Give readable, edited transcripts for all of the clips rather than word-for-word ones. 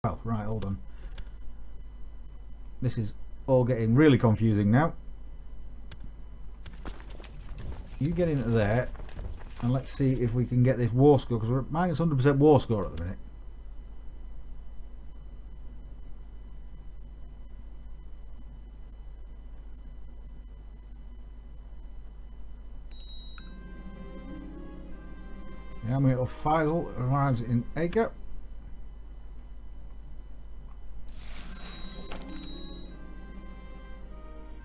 Well, right, hold on. This is all getting really confusing now. You get into there, and let's see if we can get this war score, because we're at minus 100% war score at the minute. The army of Faisal arrives in Acre.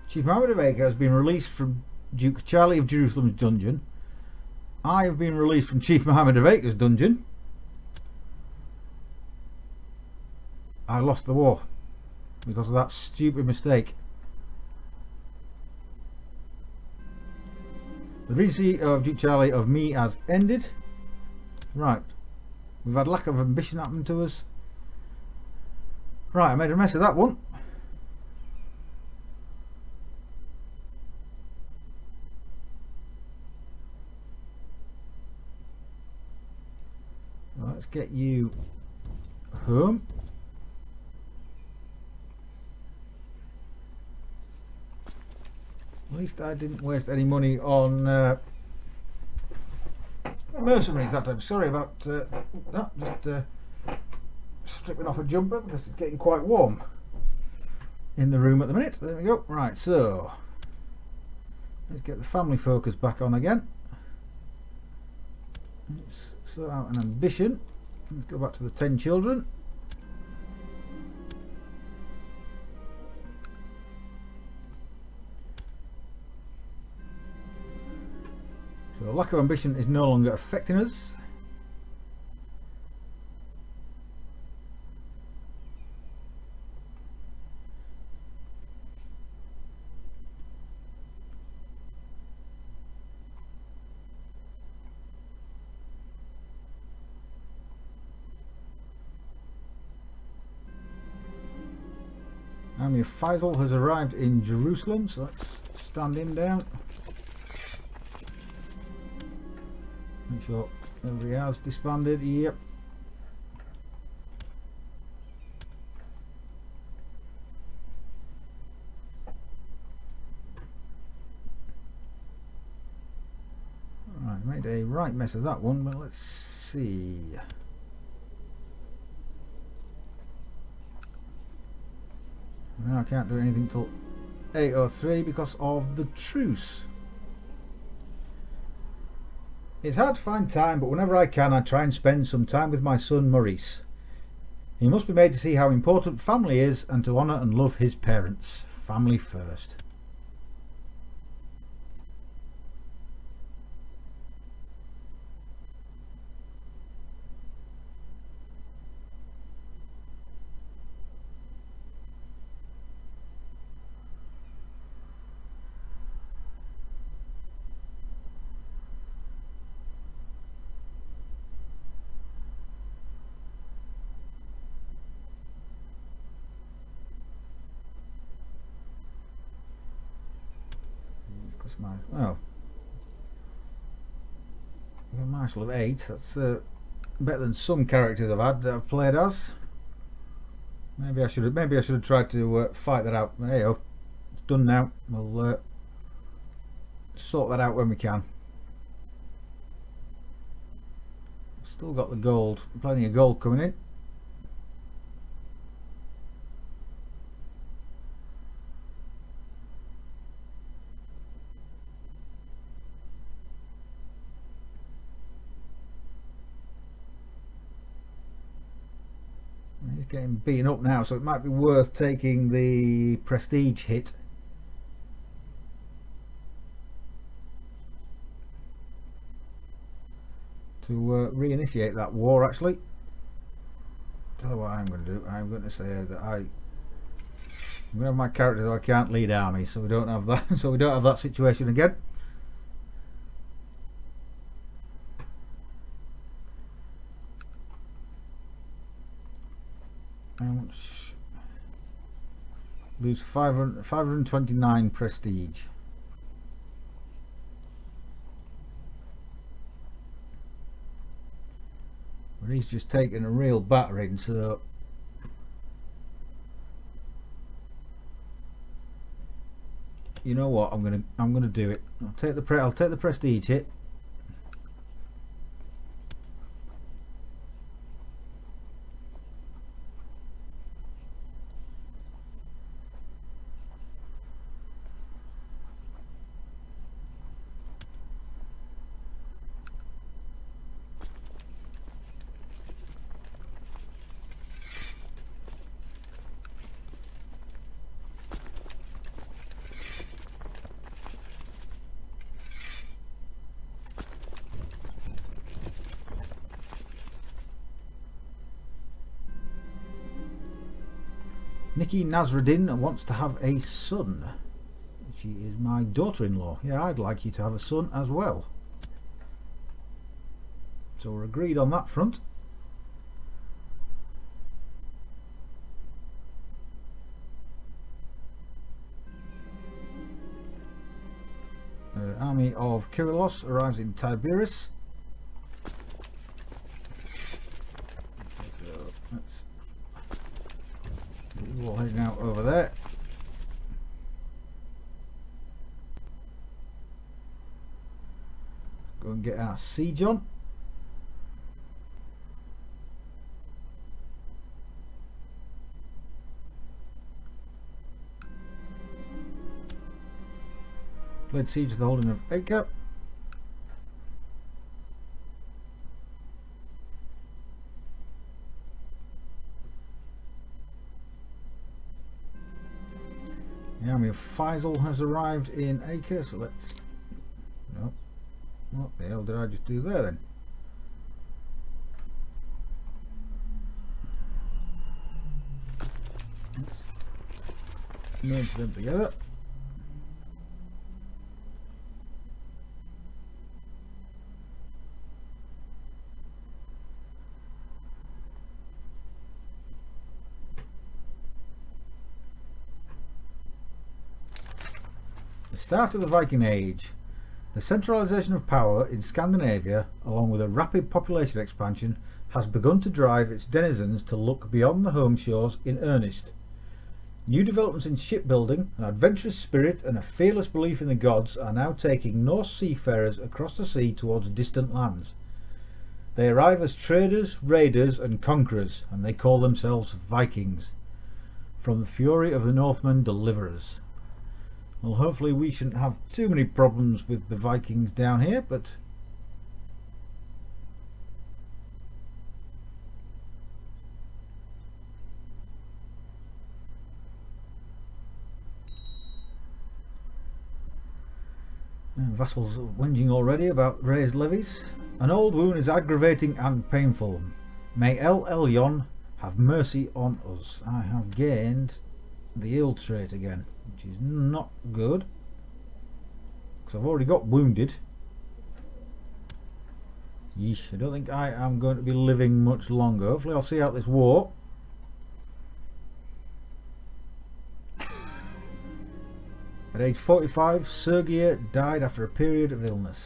Chief Mohammed of Acre has been released from Duke Charlie of Jerusalem's dungeon. I have been released from Chief Mohammed of Acre's dungeon. I lost the war because of that stupid mistake. The regency of Duke Charlie of me has ended. Right, we've had lack of ambition happen to us. Right, I made a mess of that one. Let's get you home. At least I didn't waste any money on mercenaries that time. Sorry about that. Just stripping off a jumper because it's getting quite warm in the room at the minute. There we go. Right, so let's get the family focus back on again. Let's sort out an ambition. Let's go back to the 10 children. So lack of ambition is no longer affecting us. Army of Faisal has arrived in Jerusalem, so let's stand him down. Make sure everybody has disbanded. Yep. Alright, made a right mess of that one, but let's see. Now I can't do anything till 8:03 because of the truce. It's hard to find time, but whenever I can, I try and spend some time with my son Maurice. He must be made to see how important family is and to honour and love his parents. Family first. Oh, a marshal of 8. That's better than some characters I've had that I've played as. Maybe I should have tried to fight that out. But hey, oh, it's done now. We'll sort that out when we can. Still got the gold. Plenty of gold coming in. He's getting beaten up now, so it might be worth taking the prestige hit. To reinitiate that war, actually. Tell you what I'm going to do. I'm going to say that I'm going to have my character so I can't lead armies, so we don't have that. So we don't have that situation again. How much? Lose 529 prestige. But he's just taken a real battering, so You know what? I'm gonna do it. I'll take the prestige hit. Nikki Nasruddin wants to have a son. She is my daughter-in-law. Yeah, I'd like you to have a son as well. So we're agreed on that front. Army of Kyrillos arrives in Tiberias. So let's get you all heading out over there. Go and get our siege on. Led siege to the holding of Acre. The army of Faisal has arrived in Acre, so let's... No. What the hell did I just do there then? Let's merge them together. Start of the Viking Age. The centralisation of power in Scandinavia, along with a rapid population expansion, has begun to drive its denizens to look beyond the home shores in earnest. New developments in shipbuilding, an adventurous spirit and a fearless belief in the gods are now taking Norse seafarers across the sea towards distant lands. They arrive as traders, raiders and conquerors, and they call themselves Vikings. From the fury of the Northmen, deliverers. Well, hopefully we shouldn't have too many problems with the Vikings down here, but vassals are whinging already about raised levies. An old wound is aggravating and painful. May El Elyon have mercy on us. I have gained the ill trait again, which is not good, because I've already got wounded. Yeesh, I don't think I am going to be living much longer. Hopefully I'll see out this war. At age 45, Sergier died after a period of illness.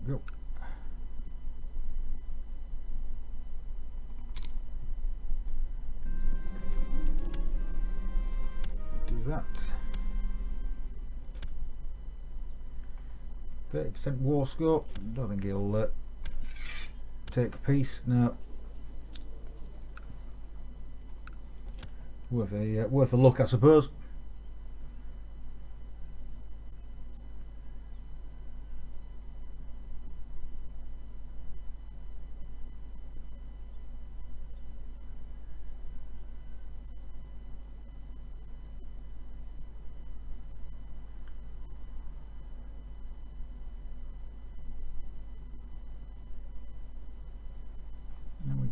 Go. Do that. 30% war score. Don't think he'll take a piece. No. Worth a look, I suppose.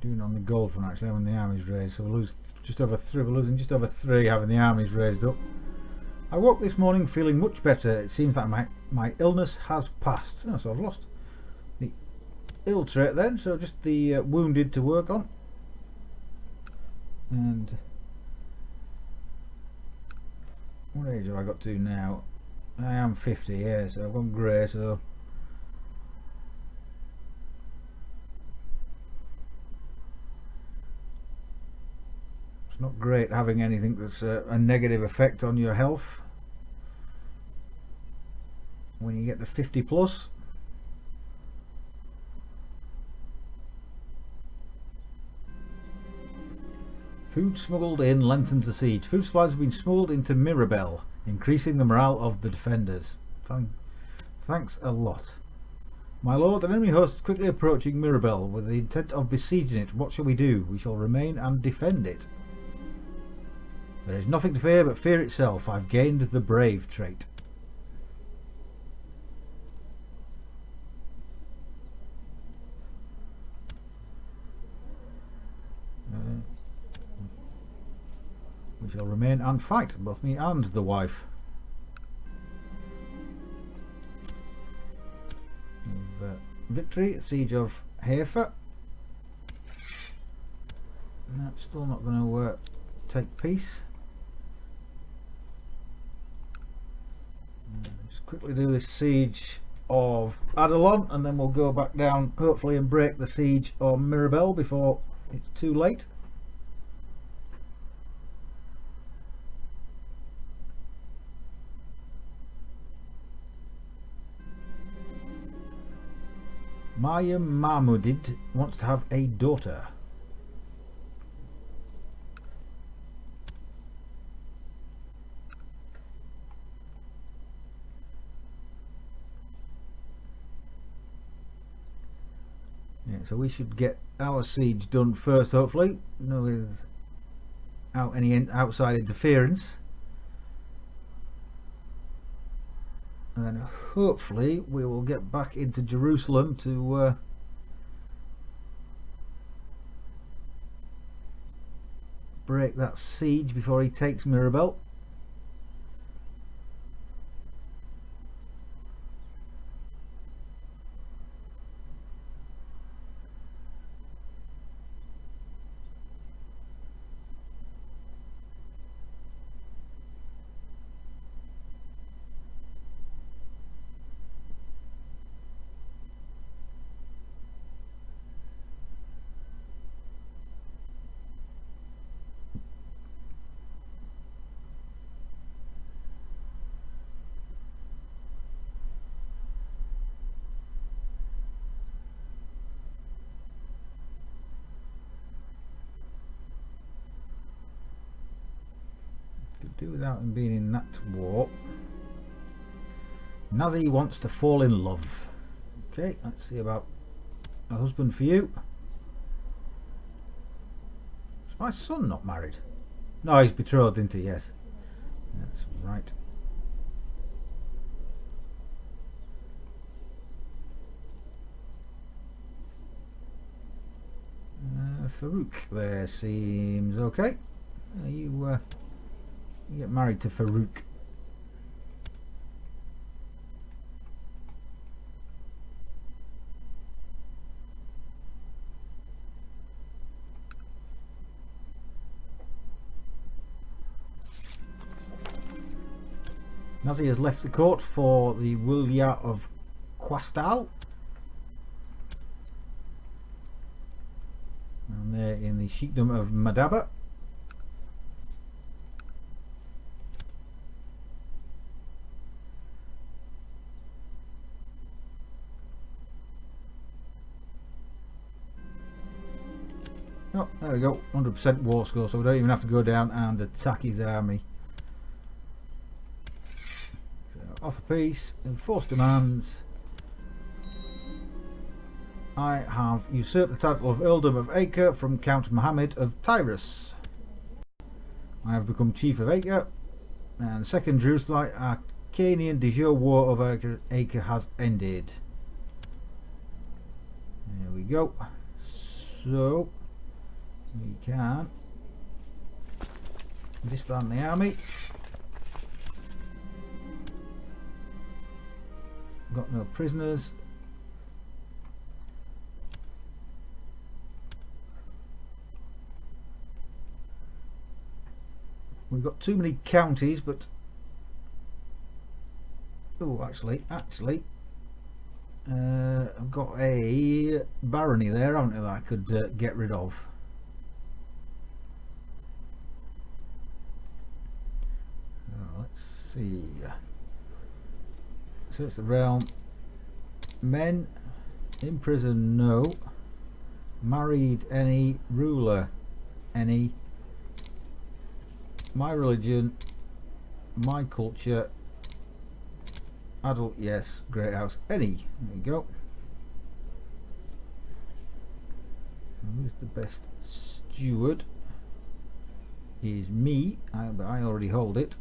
doing on the gold front actually, having the armies raised, so we're losing just over 3 having the armies raised up. I woke this morning feeling much better. It seems that my illness has passed. Oh, so I've lost the ill trait then, so just the wounded to work on. And what age have I got to now? I am 50, yeah, so I've gone grey, so it's not great having anything that's a negative effect on your health when you get to 50 plus. Food smuggled in lengthens the siege. Food supplies have been smuggled into Mirabel, increasing the morale of the defenders. Thanks a lot. My lord, an enemy host is quickly approaching Mirabel with the intent of besieging it. What shall we do? We shall remain and defend it. There is nothing to fear but fear itself. I've gained the brave trait. We shall remain and fight, both me and the wife. Victory, siege of Haifa. That's still not going to take peace. Just quickly do this siege of Adalon, and then we'll go back down hopefully and break the siege of Mirabel before it's too late. Maya Mahmudid wants to have a daughter. Yeah, so we should get our siege done first, hopefully, without any outside interference. And then hopefully we will get back into Jerusalem to break that siege before he takes Mirabel. Do without him being in that war. Nazi wants to fall in love. Okay, let's see about a husband for you. Is my son not married? No, he's betrothed, isn't he? Yes, that's right. Farouk there seems okay. You get married to Farouk. Nazi has left the court for the Wilaya of Quastal. And they're in the Sheikhdom of Madaba. Oh, there we go, 100% war score, so we don't even have to go down and attack his army. So, offer peace, enforce demands. I have usurped the title of Earldom of Acre from Count Mohammed of Tyrus. I have become Chief of Acre, and second Jerusalem Arcanian de jure war over Acre has ended. There we go. So We can disband the army. Got no prisoners. We've got too many counties, but oh, actually, I've got a barony there, haven't I, that I could get rid of. Let's see. Search the realm. Men in prison, no. Married, any. Ruler, any. My religion, my culture, adult, yes. Great house, any. There you go. Who's the best steward? Is me, but I already hold it.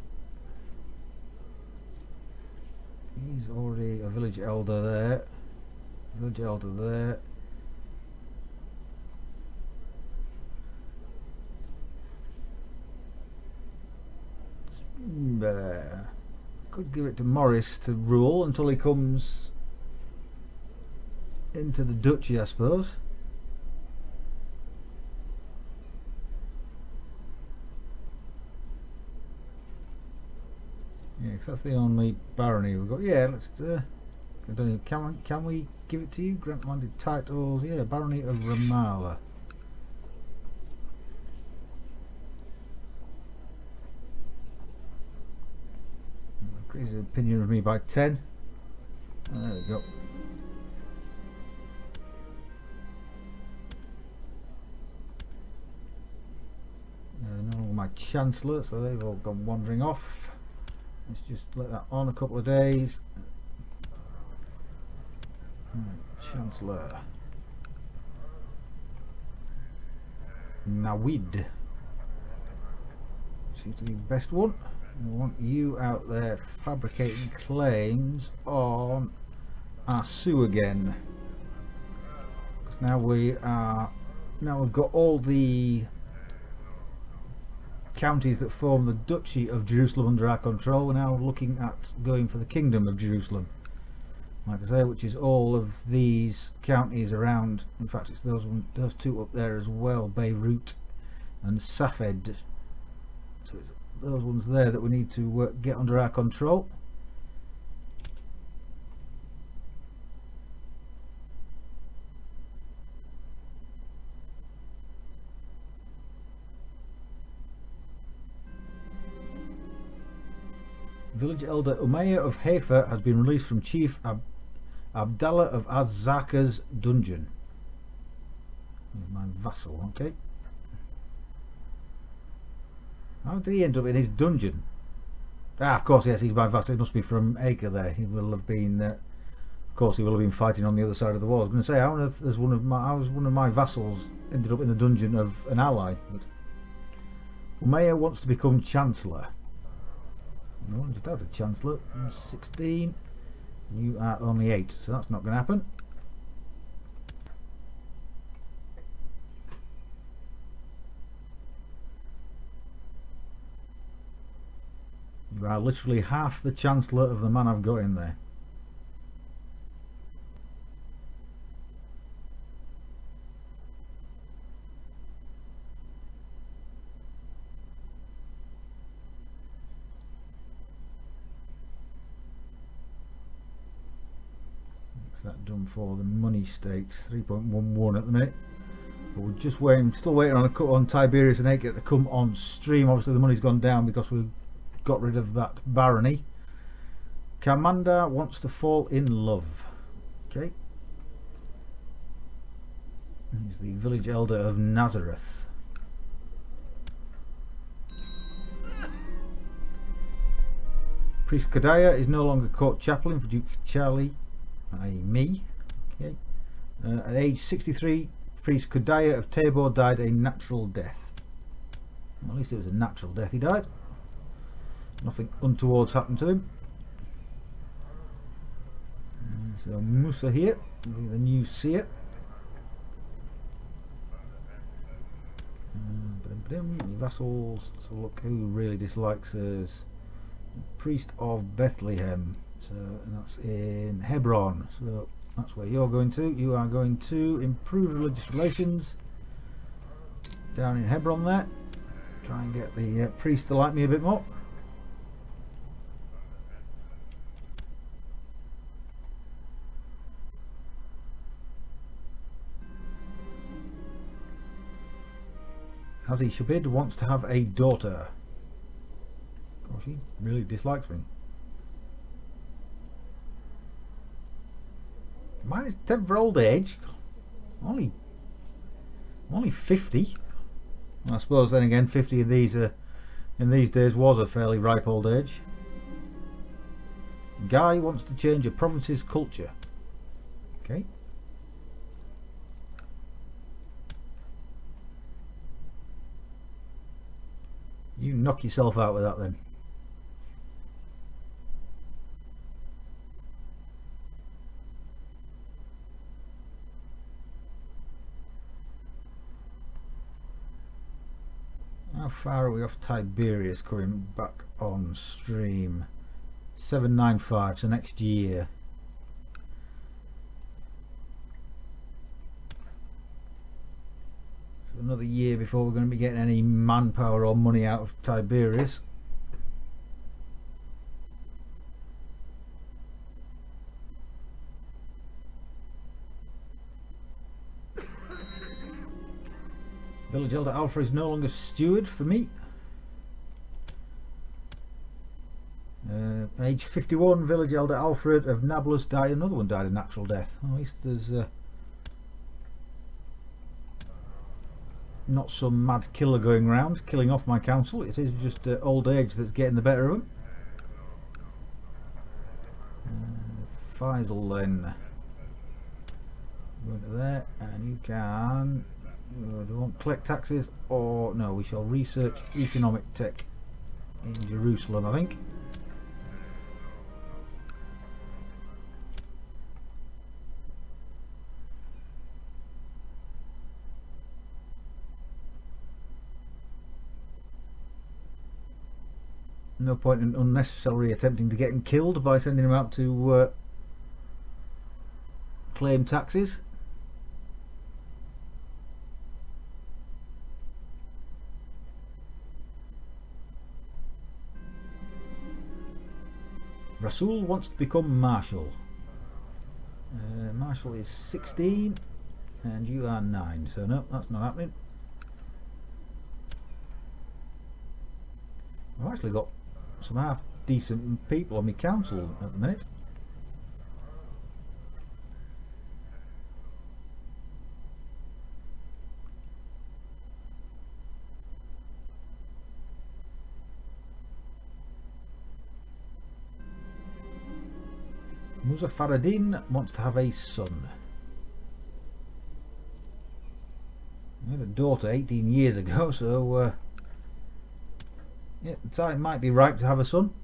He's already a village elder there. Village elder there. Could give it to Morris to rule until he comes into the duchy, I suppose. Yeah, because that's the only barony we've got. Yeah, let's. I don't know. Can we give it to you? Grant landed titles. Yeah, barony of Ramallah. Increase his opinion of me by 10. There we go. No, my chancellor, so they've all gone wandering off. Let's just let that on a couple of days. Chancellor Nawid seems to be the best one. I want you out there fabricating claims on Asu again. Because now we've got all the counties that form the Duchy of Jerusalem under our control. We're now looking at going for the Kingdom of Jerusalem, like I say, which is all of these counties around. In fact, it's those two up there as well, Beirut and Safed. So it's those ones there that we need to get under our control. Village elder Umayyah of Haifa has been released from Chief Abdallah of Az-Zaka's dungeon. He's my vassal, okay. How did he end up in his dungeon? Ah, of course, yes, he's my vassal. He must be from Acre there. He will have been, of course, he will have been fighting on the other side of the wall. I was going to say, how on earth has one of my vassals ended up in the dungeon of an ally? But Umayyah wants to become Chancellor. No, just out of Chancellor. You're 16. You are only 8, so that's not going to happen. You are literally half the Chancellor of the man I've got in there. That done for the money stakes, 3.11 at the minute, but we're just waiting, still waiting on Tiberius and Acre to come on stream. Obviously the money's gone down because we've got rid of that barony. Commander wants to fall in love. Okay, he's the village elder of Nazareth. Priest Kodaya is no longer court chaplain for Duke Charlie, i.e. me. Okay. At age 63, Priest Kodaya of Tabor died a natural death. Well, at least it was a natural death he died. Nothing untoward's happened to him. So Musa here, the new seer. Your vassals. So look who really dislikes us. Priest of Bethlehem. So and that's in Hebron. So that's where you're going to. You are going to improve religious relations down in Hebron there. Try and get the priest to like me a bit more. Hazi Shabid wants to have a daughter. Gosh, he really dislikes me. Mine is 10 for old age. I'm only 50. I suppose then again 50 in these days was a fairly ripe old age. Guy wants to change a province's culture. Okay. You knock yourself out with that then. How far are we off Tiberius coming back on stream? 795, so next year. So another year before we're going to be getting any manpower or money out of Tiberius. Village Elder Alpha is no longer steward for me. Age 51, Village Elder Alfred of Nablus died. Another one died a natural death. At least there's not some mad killer going round killing off my council. It is just old age that's getting the better of them. Faisal then. Go into there and you can... do we want collect taxes or no? We shall research economic tech in Jerusalem, I think. No point in unnecessarily attempting to get him killed by sending him out to claim taxes. Rasul wants to become Marshal. Marshal is 16 and you are 9, so no, that's not happening. I've actually got some half decent people on my council at the minute. Muzaffaruddin wants to have a son. I had a daughter 18 years ago, so yeah, the time might be ripe to have a son.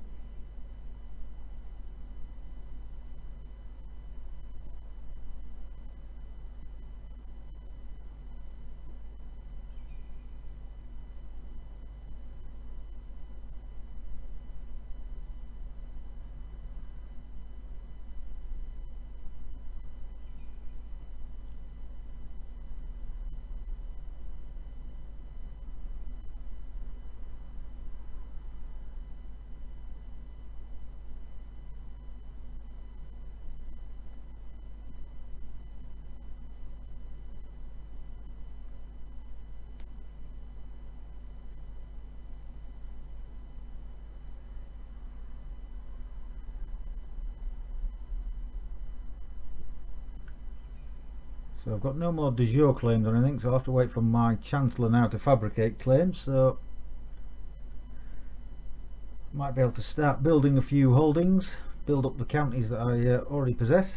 So I've got no more de jure claims or anything, so I'll have to wait for my Chancellor now to fabricate claims, so might be able to start building a few holdings, build up the counties that I already possess.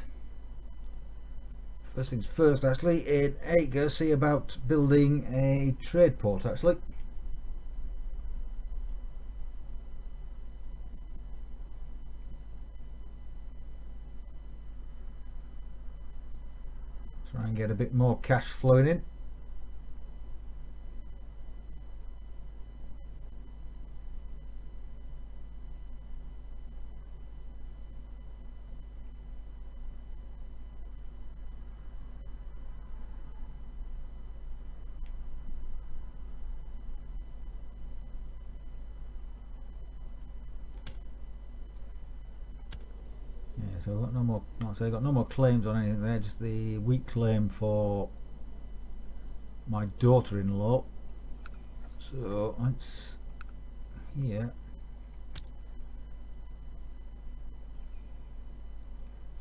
First things first, actually, in Acre, see about building a trade port, actually. Try and get a bit more cash flowing in. So I've got no more, like I say, I've got no more claims on anything there, just the weak claim for my daughter-in-law. So that's here.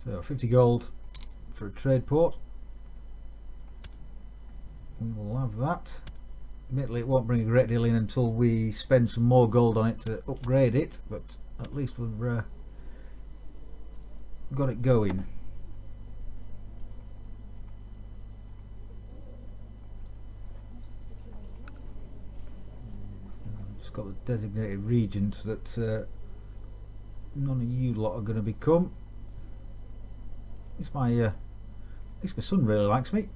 So 50 gold for a trade port. We will have that. Admittedly, it won't bring a great deal in until we spend some more gold on it to upgrade it, but at least we've got it going. Just got the designated regents that none of you lot are going to become. At least my son really likes me.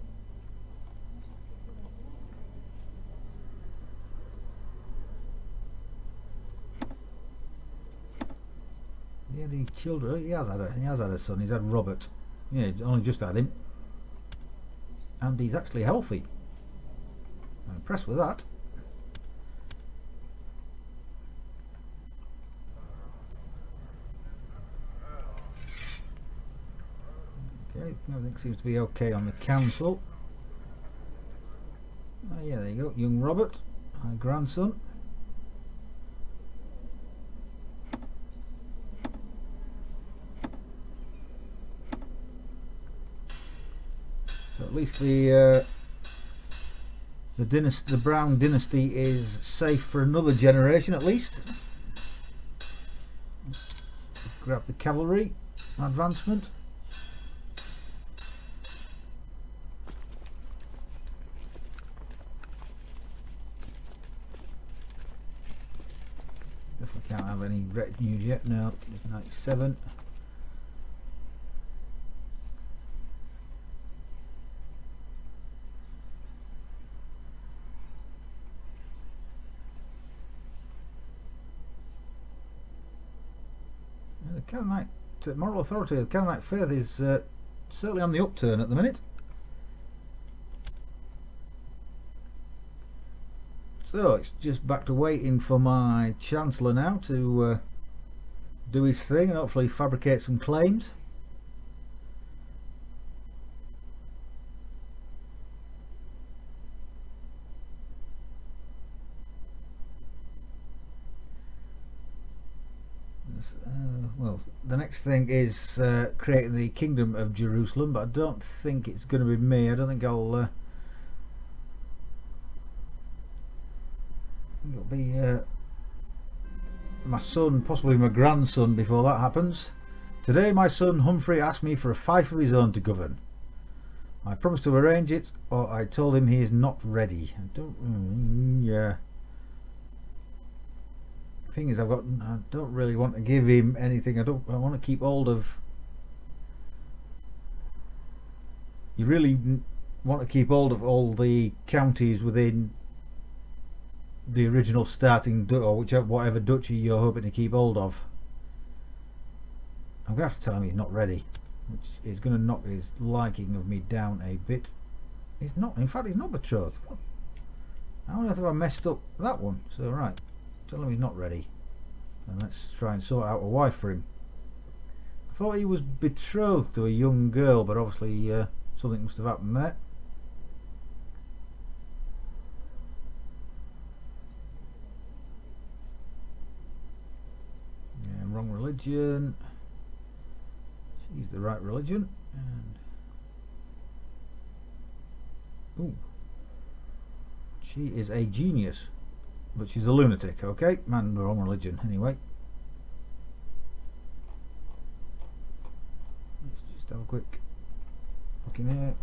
Yeah, the children. He has had a son. He's had Robert. Yeah, he's only just had him, and he's actually healthy. I'm impressed with that. Okay, everything seems to be okay on the council. Oh yeah, there you go, young Robert, my grandson. So at least the Brown dynasty is safe for another generation at least. Grab the cavalry advancement. Definitely can't have any retinues yet. No, it's 97. The Canaanite moral authority of the Canaanite faith is certainly on the upturn at the minute. So it's just back to waiting for my Chancellor now to do his thing and hopefully fabricate some claims. Well, the next thing is creating the Kingdom of Jerusalem, but I don't think it's going to be me. I don't think I'll it'll be my son, possibly my grandson, before that happens. Today my son Humphrey asked me for a fief of his own to govern. I promised to arrange it, or I told him he is not ready. Yeah. The thing is, I don't really want to give him anything. I want to keep hold of. You really want to keep hold of all the counties within the original starting, or whatever duchy you're hoping to keep hold of. I'm going to have to tell him he's not ready, which is going to knock his liking of me down a bit. He's not. In fact, he's not betrothed. How on earth have I messed up that one? So right. Tell him he's not ready, and let's try and sort out a wife for him. I thought he was betrothed to a young girl, but obviously something must have happened there. Yeah, wrong religion. She's the right religion. And ooh, she is a genius. But she's a lunatic, okay? Man, the wrong religion, anyway. Let's just have a quick look in here.